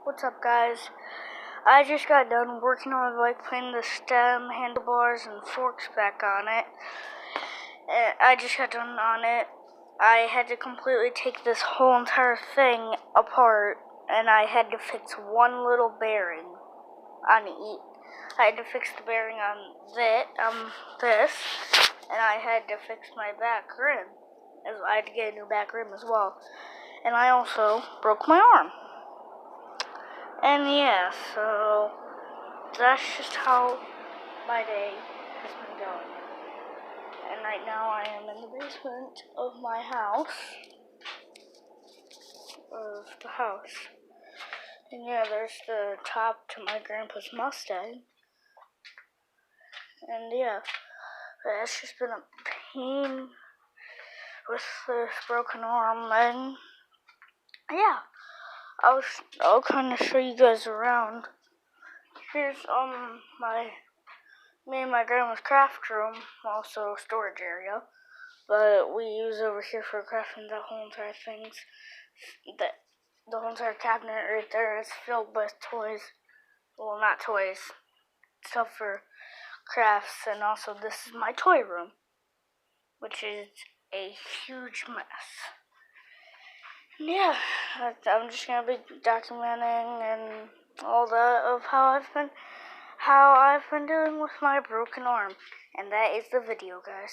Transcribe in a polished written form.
What's up, guys? I just got done working on my bike, putting the stem, handlebars, and forks back on it. And I just got done on it. I had to completely take this whole entire thing apart, and I had to fix one little bearing on each. I had to fix the bearing on this, and I had to fix my back rim. I had to get a new back rim as well. And I also broke my arm. And yeah, so that's just how my day has been going. And right now I am in the basement of my house. And yeah, there's the top to my grandpa's Mustang. And yeah, it's just been a pain with this broken arm. And yeah, I'll kind of show you guys around. Here's me and my grandma's craft room, also storage area, but we use over here for crafting the whole entire things. The whole entire cabinet right there is filled with toys. Well, not toys, stuff for crafts, and also this is my toy room, which is a huge mess. And yeah, I'm just gonna be documenting and all that of how I've been doing with my broken arm. And that is the video, guys.